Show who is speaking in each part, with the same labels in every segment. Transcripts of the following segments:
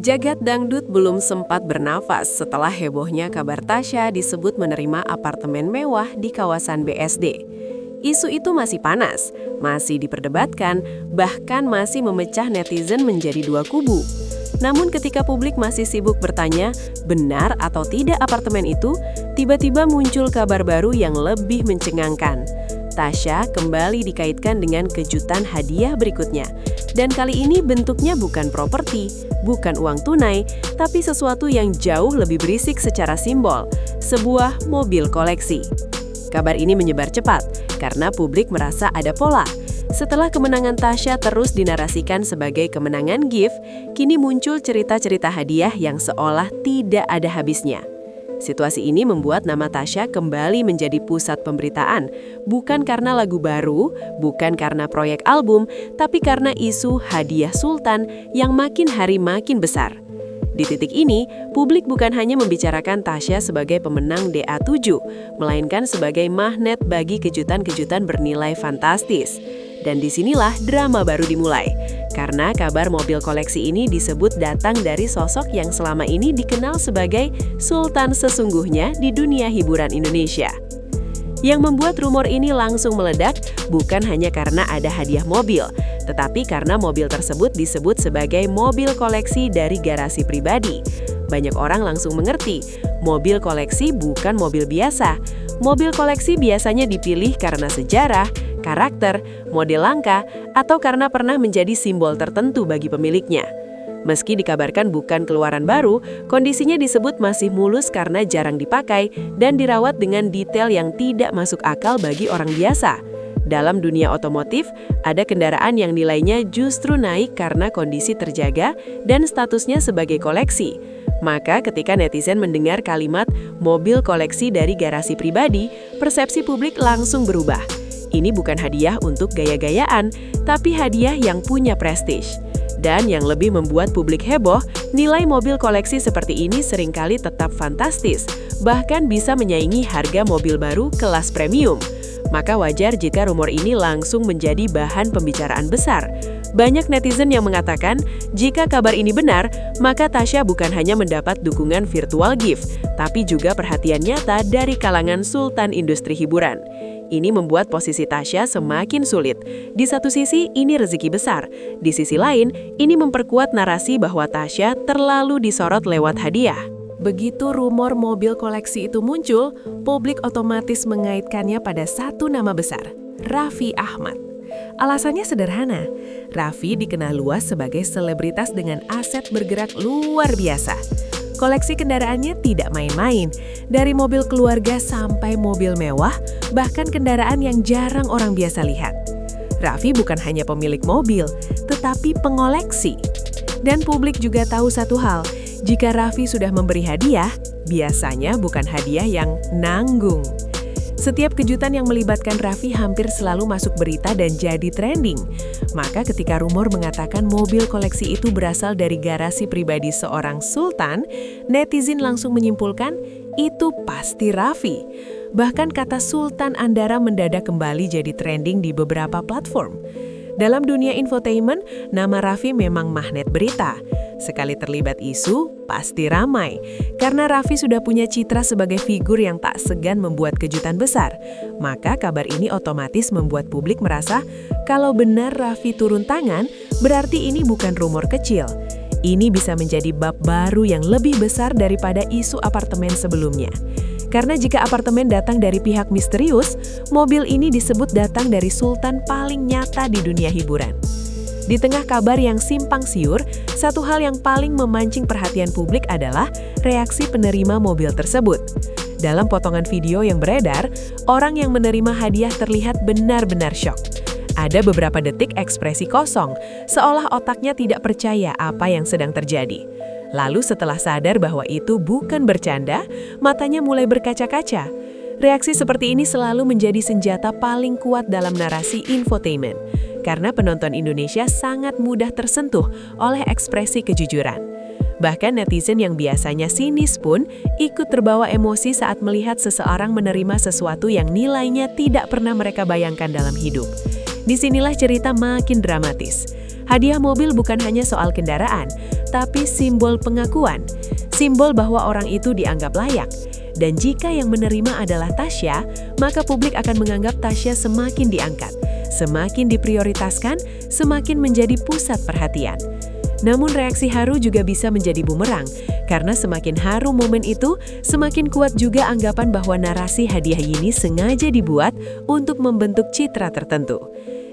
Speaker 1: Jagat dangdut belum sempat bernafas setelah hebohnya kabar Tasya disebut menerima apartemen mewah di kawasan BSD. Isu itu masih panas, masih diperdebatkan, bahkan masih memecah netizen menjadi dua kubu. Namun ketika publik masih sibuk bertanya, benar atau tidak apartemen itu, tiba-tiba muncul kabar baru yang lebih mencengangkan. Tasya kembali dikaitkan dengan kejutan hadiah berikutnya. Dan kali ini bentuknya bukan properti, bukan uang tunai, tapi sesuatu yang jauh lebih berisik secara simbol, sebuah mobil koleksi. Kabar ini menyebar cepat, karena publik merasa ada pola. Setelah kemenangan Tasya terus dinarasikan sebagai kemenangan gift, kini muncul cerita-cerita hadiah yang seolah tidak ada habisnya. Situasi ini membuat nama Tasya kembali menjadi pusat pemberitaan, bukan karena lagu baru, bukan karena proyek album, tapi karena isu hadiah sultan yang makin hari makin besar. Di titik ini, publik bukan hanya membicarakan Tasya sebagai pemenang DA7, melainkan sebagai magnet bagi kejutan-kejutan bernilai fantastis. Dan disinilah drama baru dimulai, karena kabar mobil koleksi ini disebut datang dari sosok yang selama ini dikenal sebagai sultan sesungguhnya di dunia hiburan Indonesia. Yang membuat rumor ini langsung meledak bukan hanya karena ada hadiah mobil, tetapi karena mobil tersebut disebut sebagai mobil koleksi dari garasi pribadi. Banyak orang langsung mengerti, mobil koleksi bukan mobil biasa. Mobil koleksi biasanya dipilih karena sejarah, karakter, model langka, atau karena pernah menjadi simbol tertentu bagi pemiliknya. Meski dikabarkan bukan keluaran baru, kondisinya disebut masih mulus karena jarang dipakai dan dirawat dengan detail yang tidak masuk akal bagi orang biasa. Dalam dunia otomotif, ada kendaraan yang nilainya justru naik karena kondisi terjaga dan statusnya sebagai koleksi. Maka ketika netizen mendengar kalimat mobil koleksi dari garasi pribadi, persepsi publik langsung berubah. Ini bukan hadiah untuk gaya-gayaan, tapi hadiah yang punya prestis. Dan yang lebih membuat publik heboh, nilai mobil koleksi seperti ini seringkali tetap fantastis, bahkan bisa menyaingi harga mobil baru kelas premium. Maka wajar jika rumor ini langsung menjadi bahan pembicaraan besar. Banyak netizen yang mengatakan, jika kabar ini benar, maka Tasya bukan hanya mendapat dukungan virtual gift, tapi juga perhatian nyata dari kalangan sultan industri hiburan. Ini membuat posisi Tasya semakin sulit. Di satu sisi, ini rezeki besar. Di sisi lain, ini memperkuat narasi bahwa Tasya terlalu disorot lewat hadiah. Begitu rumor mobil koleksi itu muncul, publik otomatis mengaitkannya pada satu nama besar, Raffi Ahmad. Alasannya sederhana, Raffi dikenal luas sebagai selebritas dengan aset bergerak luar biasa. Koleksi kendaraannya tidak main-main, dari mobil keluarga sampai mobil mewah, bahkan kendaraan yang jarang orang biasa lihat. Raffi bukan hanya pemilik mobil, tetapi pengoleksi. Dan publik juga tahu satu hal, jika Raffi sudah memberi hadiah, biasanya bukan hadiah yang nanggung. Setiap kejutan yang melibatkan Raffi hampir selalu masuk berita dan jadi trending. Maka ketika rumor mengatakan mobil koleksi itu berasal dari garasi pribadi seorang sultan, netizen langsung menyimpulkan itu pasti Raffi. Bahkan kata Sultan Andara mendadak kembali jadi trending di beberapa platform. Dalam dunia infotainment, nama Raffi memang magnet berita. Sekali terlibat isu, pasti ramai. Karena Raffi sudah punya citra sebagai figur yang tak segan membuat kejutan besar. Maka kabar ini otomatis membuat publik merasa kalau benar Raffi turun tangan, berarti ini bukan rumor kecil. Ini bisa menjadi bab baru yang lebih besar daripada isu apartemen sebelumnya. Karena jika apartemen datang dari pihak misterius, mobil ini disebut datang dari sultan paling nyata di dunia hiburan. Di tengah kabar yang simpang siur, satu hal yang paling memancing perhatian publik adalah reaksi penerima mobil tersebut. Dalam potongan video yang beredar, orang yang menerima hadiah terlihat benar-benar syok. Ada beberapa detik ekspresi kosong, seolah otaknya tidak percaya apa yang sedang terjadi. Lalu setelah sadar bahwa itu bukan bercanda, matanya mulai berkaca-kaca. Reaksi seperti ini selalu menjadi senjata paling kuat dalam narasi infotainment. Karena penonton Indonesia sangat mudah tersentuh oleh ekspresi kejujuran. Bahkan netizen yang biasanya sinis pun ikut terbawa emosi saat melihat seseorang menerima sesuatu yang nilainya tidak pernah mereka bayangkan dalam hidup. Disinilah cerita makin dramatis. Hadiah mobil bukan hanya soal kendaraan, tapi simbol pengakuan. Simbol bahwa orang itu dianggap layak. Dan jika yang menerima adalah Tasya, maka publik akan menganggap Tasya semakin diangkat, semakin diprioritaskan, semakin menjadi pusat perhatian. Namun reaksi haru juga bisa menjadi bumerang, karena semakin haru momen itu, semakin kuat juga anggapan bahwa narasi hadiah ini sengaja dibuat untuk membentuk citra tertentu.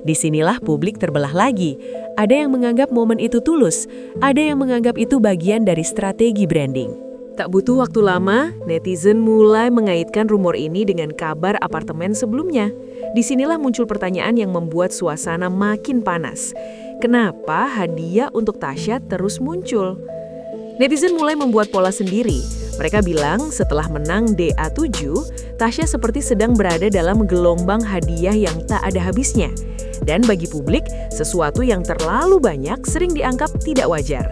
Speaker 1: Disinilah publik terbelah lagi. Ada yang menganggap momen itu tulus, ada yang menganggap itu bagian dari strategi branding. Tak butuh waktu lama, netizen mulai mengaitkan rumor ini dengan kabar apartemen sebelumnya. Disinilah muncul pertanyaan yang membuat suasana makin panas. Kenapa hadiah untuk Tasya terus muncul? Netizen mulai membuat pola sendiri. Mereka bilang setelah menang DA7, Tasya seperti sedang berada dalam gelombang hadiah yang tak ada habisnya. Dan bagi publik, sesuatu yang terlalu banyak sering dianggap tidak wajar.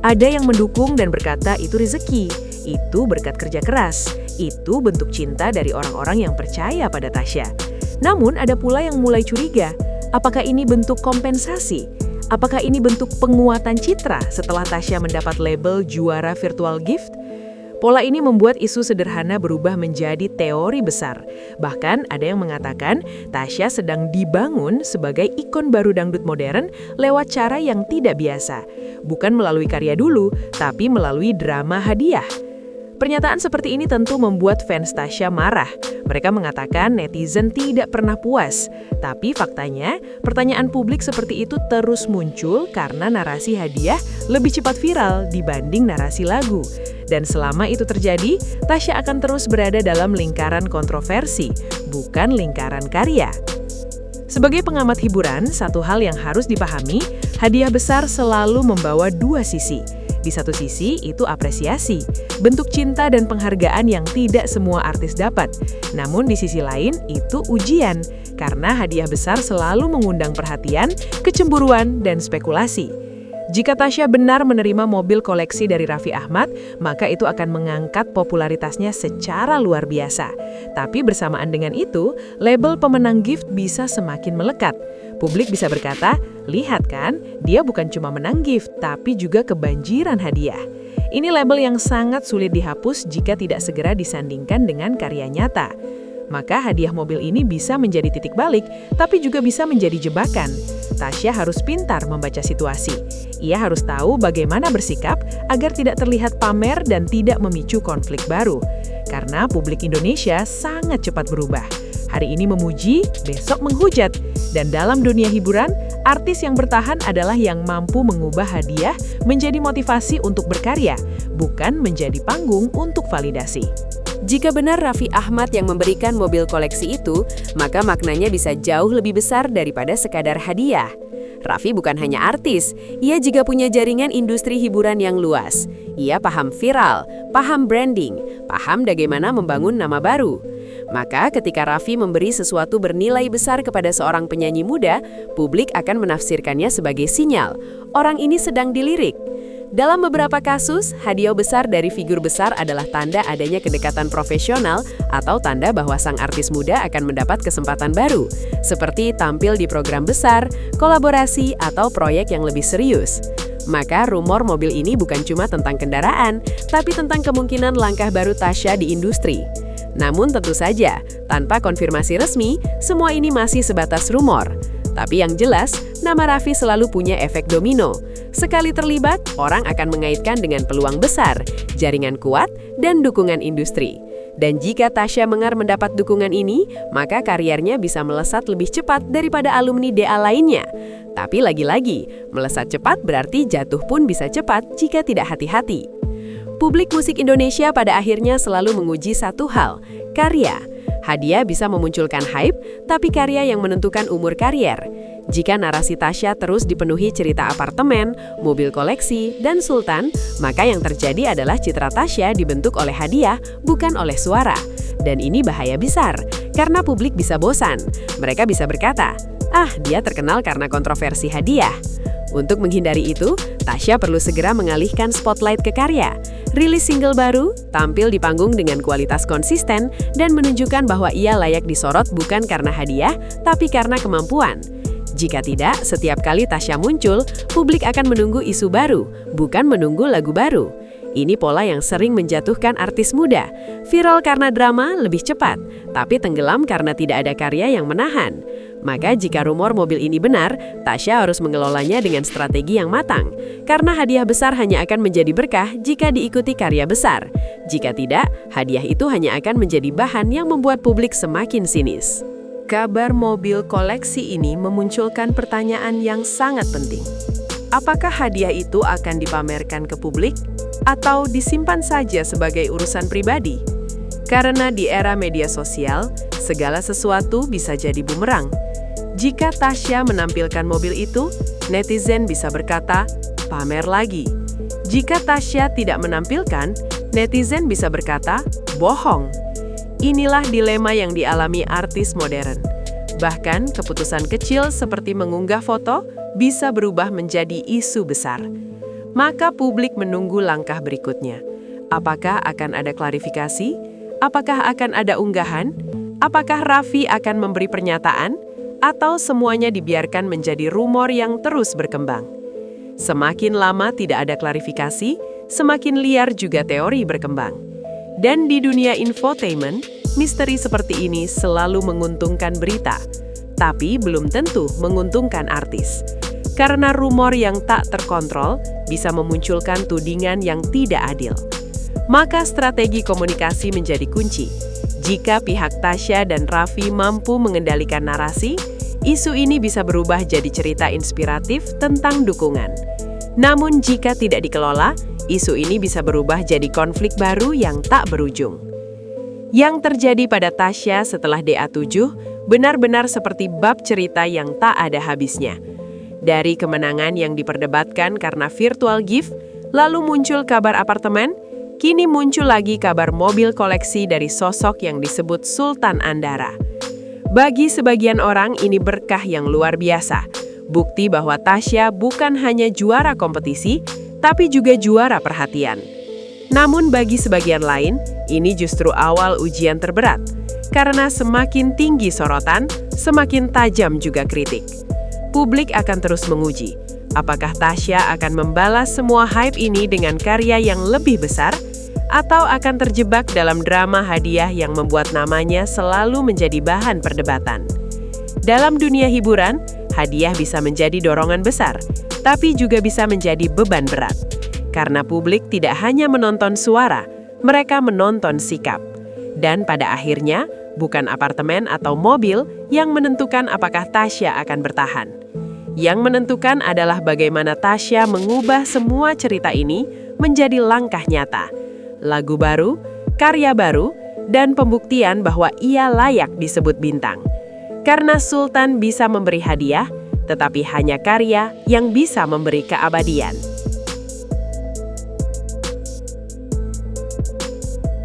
Speaker 1: Ada yang mendukung dan berkata itu rezeki, itu berkat kerja keras, itu bentuk cinta dari orang-orang yang percaya pada Tasya. Namun ada pula yang mulai curiga, apakah ini bentuk kompensasi? Apakah ini bentuk penguatan citra setelah Tasya mendapat label juara virtual gift? Pola ini membuat isu sederhana berubah menjadi teori besar. Bahkan ada yang mengatakan Tasya sedang dibangun sebagai ikon baru dangdut modern lewat cara yang tidak biasa. Bukan melalui karya dulu, tapi melalui drama hadiah. Pernyataan seperti ini tentu membuat fans Tasya marah. Mereka mengatakan netizen tidak pernah puas. Tapi faktanya, pertanyaan publik seperti itu terus muncul karena narasi hadiah lebih cepat viral dibanding narasi lagu. Dan selama itu terjadi, Tasya akan terus berada dalam lingkaran kontroversi, bukan lingkaran karya. Sebagai pengamat hiburan, satu hal yang harus dipahami, hadiah besar selalu membawa dua sisi. Di satu sisi, itu apresiasi, bentuk cinta dan penghargaan yang tidak semua artis dapat. Namun di sisi lain, itu ujian, karena hadiah besar selalu mengundang perhatian, kecemburuan, dan spekulasi. Jika Tasya benar menerima mobil koleksi dari Raffi Ahmad, maka itu akan mengangkat popularitasnya secara luar biasa. Tapi bersamaan dengan itu, label pemenang gift bisa semakin melekat. Publik bisa berkata, lihat kan, dia bukan cuma menang gift, tapi juga kebanjiran hadiah. Ini label yang sangat sulit dihapus jika tidak segera disandingkan dengan karya nyata. Maka hadiah mobil ini bisa menjadi titik balik, tapi juga bisa menjadi jebakan. Tasya harus pintar membaca situasi. Ia harus tahu bagaimana bersikap agar tidak terlihat pamer dan tidak memicu konflik baru. Karena publik Indonesia sangat cepat berubah. Hari ini memuji, besok menghujat. Dan dalam dunia hiburan, artis yang bertahan adalah yang mampu mengubah hadiah menjadi motivasi untuk berkarya, bukan menjadi panggung untuk validasi. Jika benar Raffi Ahmad yang memberikan mobil koleksi itu, maka maknanya bisa jauh lebih besar daripada sekadar hadiah. Raffi bukan hanya artis, ia juga punya jaringan industri hiburan yang luas. Ia paham viral, paham branding, paham bagaimana membangun nama baru. Maka ketika Raffi memberi sesuatu bernilai besar kepada seorang penyanyi muda, publik akan menafsirkannya sebagai sinyal, orang ini sedang dilirik. Dalam beberapa kasus, hadiah besar dari figur besar adalah tanda adanya kedekatan profesional atau tanda bahwa sang artis muda akan mendapat kesempatan baru, seperti tampil di program besar, kolaborasi, atau proyek yang lebih serius. Maka rumor mobil ini bukan cuma tentang kendaraan, tapi tentang kemungkinan langkah baru Tasya di industri. Namun tentu saja, tanpa konfirmasi resmi, semua ini masih sebatas rumor. Tapi yang jelas, nama Raffi selalu punya efek domino. Sekali terlibat, orang akan mengaitkan dengan peluang besar, jaringan kuat, dan dukungan industri. Dan jika Tasya Mengar mendapat dukungan ini, maka kariernya bisa melesat lebih cepat daripada alumni DA lainnya. Tapi lagi-lagi, melesat cepat berarti jatuh pun bisa cepat jika tidak hati-hati. Publik musik Indonesia pada akhirnya selalu menguji satu hal, karya. Hadiah bisa memunculkan hype, tapi karya yang menentukan umur karier. Jika narasi Tasya terus dipenuhi cerita apartemen, mobil koleksi, dan sultan, maka yang terjadi adalah citra Tasya dibentuk oleh hadiah, bukan oleh suara. Dan ini bahaya besar, karena publik bisa bosan. Mereka bisa berkata, dia terkenal karena kontroversi hadiah. Untuk menghindari itu, Tasya perlu segera mengalihkan spotlight ke karya. Rilis single baru, tampil di panggung dengan kualitas konsisten, dan menunjukkan bahwa ia layak disorot bukan karena hadiah, tapi karena kemampuan. Jika tidak, setiap kali Tasya muncul, publik akan menunggu isu baru, bukan menunggu lagu baru. Ini pola yang sering menjatuhkan artis muda. Viral karena drama lebih cepat, tapi tenggelam karena tidak ada karya yang menahan. Maka jika rumor mobil ini benar, Tasya harus mengelolanya dengan strategi yang matang. Karena hadiah besar hanya akan menjadi berkah jika diikuti karya besar. Jika tidak, hadiah itu hanya akan menjadi bahan yang membuat publik semakin sinis. Kabar mobil koleksi ini memunculkan pertanyaan yang sangat penting. Apakah hadiah itu akan dipamerkan ke publik atau disimpan saja sebagai urusan pribadi? Karena di era media sosial, segala sesuatu bisa jadi bumerang. Jika Tasya menampilkan mobil itu, netizen bisa berkata, pamer lagi. Jika Tasya tidak menampilkan, netizen bisa berkata, bohong. Inilah dilema yang dialami artis modern. Bahkan keputusan kecil seperti mengunggah foto bisa berubah menjadi isu besar. Maka publik menunggu langkah berikutnya. Apakah akan ada klarifikasi? Apakah akan ada unggahan? Apakah Raffi akan memberi pernyataan? Atau semuanya dibiarkan menjadi rumor yang terus berkembang? Semakin lama tidak ada klarifikasi, semakin liar juga teori berkembang. Dan di dunia infotainment, misteri seperti ini selalu menguntungkan berita, tapi belum tentu menguntungkan artis. Karena rumor yang tak terkontrol bisa memunculkan tudingan yang tidak adil. Maka strategi komunikasi menjadi kunci. Jika pihak Tasya dan Raffi mampu mengendalikan narasi, isu ini bisa berubah jadi cerita inspiratif tentang dukungan. Namun jika tidak dikelola, isu ini bisa berubah jadi konflik baru yang tak berujung. Yang terjadi pada Tasya setelah DA7 benar-benar seperti bab cerita yang tak ada habisnya. Dari kemenangan yang diperdebatkan karena virtual gift, lalu muncul kabar apartemen, kini muncul lagi kabar mobil koleksi dari sosok yang disebut Sultan Andara. Bagi sebagian orang ini berkah yang luar biasa. Bukti bahwa Tasya bukan hanya juara kompetisi, tapi juga juara perhatian. Namun bagi sebagian lain, ini justru awal ujian terberat. Karena semakin tinggi sorotan, semakin tajam juga kritik. Publik akan terus menguji, apakah Tasya akan membalas semua hype ini dengan karya yang lebih besar, atau akan terjebak dalam drama hadiah yang membuat namanya selalu menjadi bahan perdebatan. Dalam dunia hiburan, hadiah bisa menjadi dorongan besar, tapi juga bisa menjadi beban berat. Karena publik tidak hanya menonton suara, mereka menonton sikap. Dan pada akhirnya, bukan apartemen atau mobil yang menentukan apakah Tasya akan bertahan. Yang menentukan adalah bagaimana Tasya mengubah semua cerita ini menjadi langkah nyata. Lagu baru, karya baru, dan pembuktian bahwa ia layak disebut bintang. Karena Sultan bisa memberi hadiah, tetapi hanya karya yang bisa memberi keabadian.